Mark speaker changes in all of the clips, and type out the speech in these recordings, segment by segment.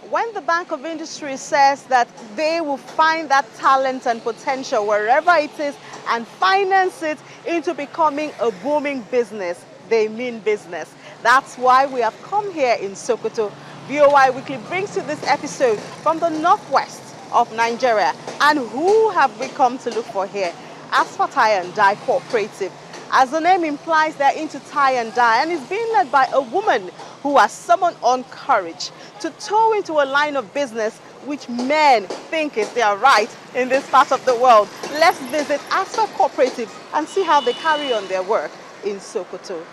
Speaker 1: When the Bank of Industry says that they will find that talent and potential wherever it is and finance it into becoming a booming business, they mean business. That's why we have come here in Sokoto. BOI Weekly brings you this episode from the northwest of Nigeria. And who have we come to look for here? Asfa Tie and Dye Cooperative. As the name implies, they're into tie and dye, and it's being led by a woman who has summoned on courage to toe into a line of business which men think is their right in this part of the world. Let's visit Asfa Cooperative and see how they carry on their work in Sokoto.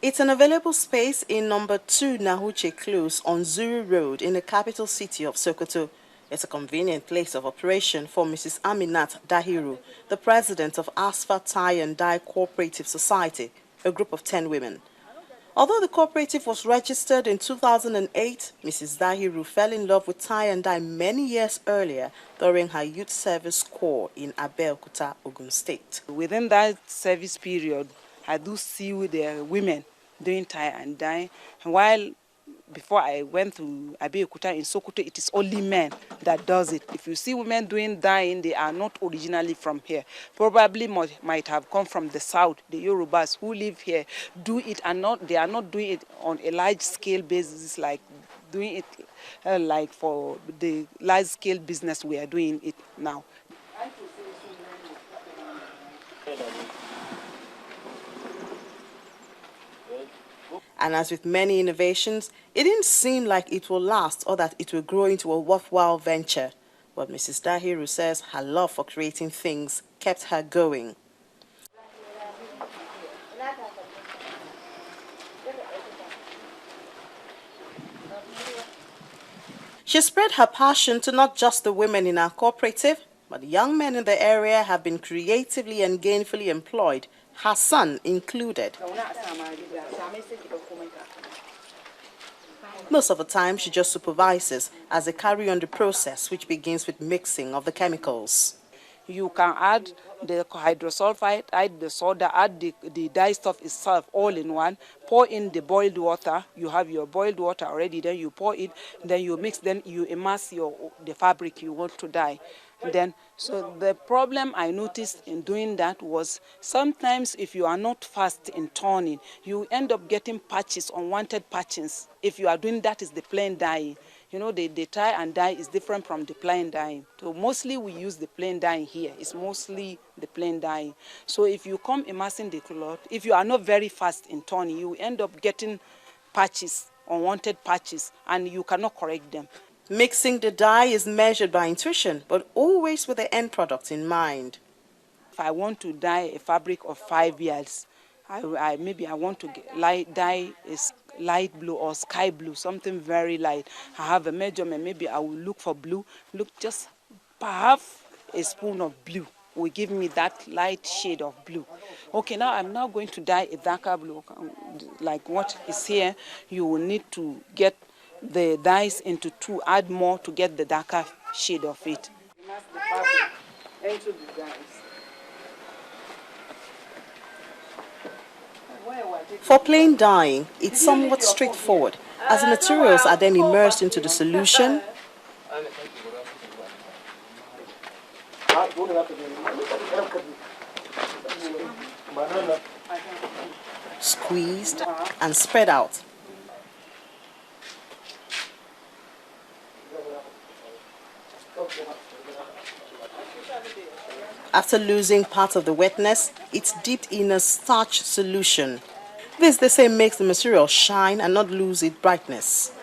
Speaker 1: It's an available space in number 2 Nahuche Close on Zuru Road in the capital city of Sokoto. It's a convenient place of operation for Mrs. Aminat Dahiru, the president of Asfa Tie and Dye Cooperative Society, a group of 10 women. Although the cooperative was registered in 2008, Mrs. Dahiru fell in love with tie and dye many years earlier during her youth service corps in Abeokuta, Ogun State.
Speaker 2: Within that service period, I do see with the women doing tie and dye. While before I went to Abeokuta in Sokoto, it is only men that does it. If you see women doing dyeing, they are not originally from here. Probably might have come from the south. The Yorubas who live here do it, and they are not doing it on a large scale basis like doing it like for the large scale business we are doing it now.
Speaker 1: And as with many innovations, it didn't seem like it will last or that it will grow into a worthwhile venture. But Mrs. Dahiru says her love for creating things kept her going. She spread her passion to not just the women in our cooperative, but the young men in the area have been creatively and gainfully employed, her son included. Most of the time, she just supervises as they carry on the process, which begins with mixing of the chemicals.
Speaker 2: You can add the hydrosulfide, add the soda, add the dye stuff itself all in one, pour in the boiled water. You have your boiled water already, then you pour it, then you mix, then you immerse the fabric you want to dye. Then, so the problem I noticed in doing that was sometimes if you are not fast in turning, you end up getting patches, unwanted patches. If you are doing that, is the plain dyeing. You know, the tie and dye is different from the plain dyeing. So mostly we use the plain dyeing here. It's mostly the plain dyeing. So if you come immersing the cloth, if you are not very fast in turning, you end up getting patches, unwanted patches, and you cannot correct them.
Speaker 1: Mixing the dye is measured by intuition, but always with the end product in mind.
Speaker 2: If I want to dye a fabric of 5 yards, maybe I want to dye is light blue or sky blue, something very light. I have a measurement, maybe I will look for blue, look just half a spoon of blue will give me that light shade of blue. Okay, now I'm now going to dye a darker blue, like what is here. You will need to get the dyes into 2, add more to get the darker shade of it. Immerse the fabric into the dyes.
Speaker 1: For plain dyeing, it's somewhat straightforward, as the materials are then immersed into the solution, squeezed and spread out. After losing part of the wetness, it's dipped in a starch solution. This, they say, makes the material shine and not lose its brightness.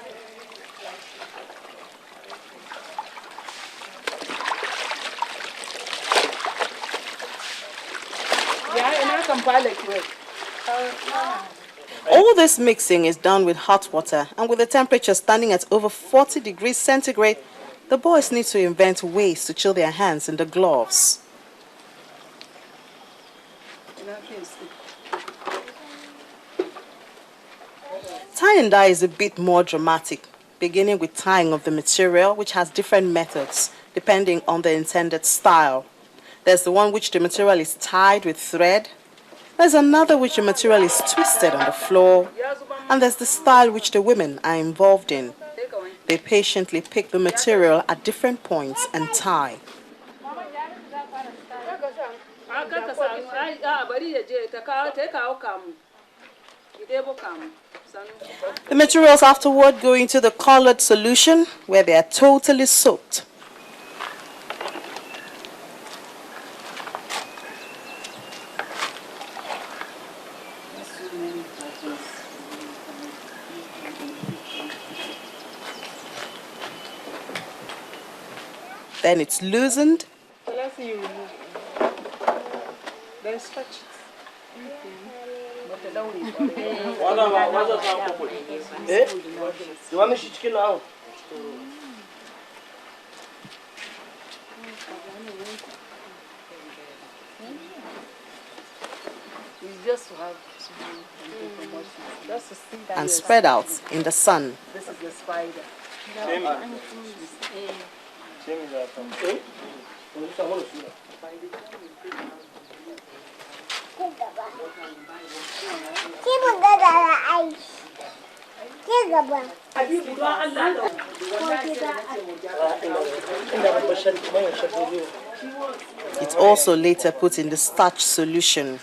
Speaker 1: All this mixing is done with hot water, and with the temperature standing at over 40 degrees centigrade, the boys need to invent ways to chill their hands in the gloves. Tie and dye is a bit more dramatic, beginning with tying of the material, which has different methods. depending on the intended style. There's the one which the material is tied with thread. There's another which the material is twisted on the floor. And there's the style which the women are involved in. They patiently pick the material at different points and tie. The materials afterward go into the colored solution where they are totally soaked. Then it's loosened.
Speaker 2: So let's see you remove. Then stretch it.
Speaker 1: And spread out in the sun.
Speaker 2: This is the spider.
Speaker 1: It's also later put in the starch solution.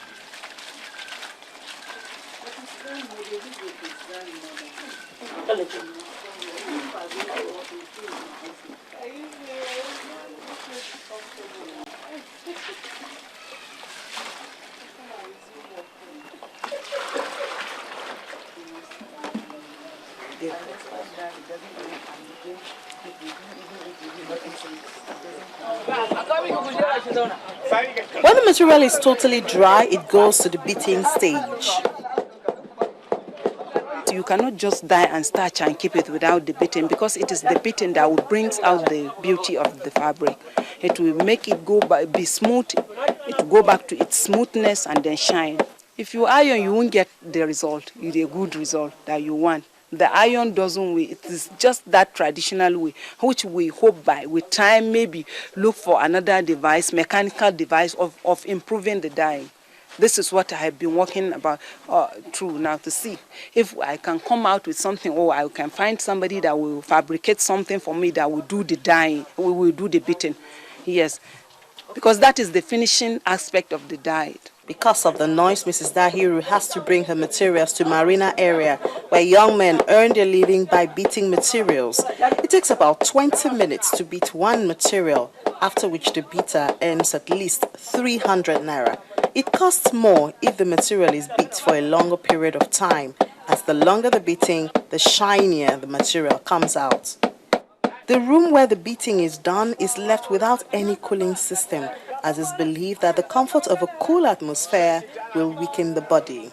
Speaker 1: When the material is totally dry, it goes to the beating stage.
Speaker 2: You cannot just dye and starch and keep it without the beating, because it is the beating that will bring out the beauty of the fabric. It will make it be smooth, it will go back to its smoothness and then shine. If you iron, you won't get the result, the good result that you want. The iron doesn't way. It is just that traditional way, which we hope by with time maybe look for another device, mechanical device of improving the dyeing. This is what I have been working about through now to see if I can come out with something, or I can find somebody that will fabricate something for me that will do the dyeing, we will do the beating. Yes, because that is the finishing aspect of the dye.
Speaker 1: Because of the noise, Mrs. Dahiru has to bring her materials to Marina area, where young men earn their living by beating materials. It takes about 20 minutes to beat one material, after which the beater earns at least 300 naira. It costs more if the material is beat for a longer period of time, as the longer the beating, the shinier the material comes out. The room where the beating is done is left without any cooling system, as it's believed that the comfort of a cool atmosphere will weaken the body.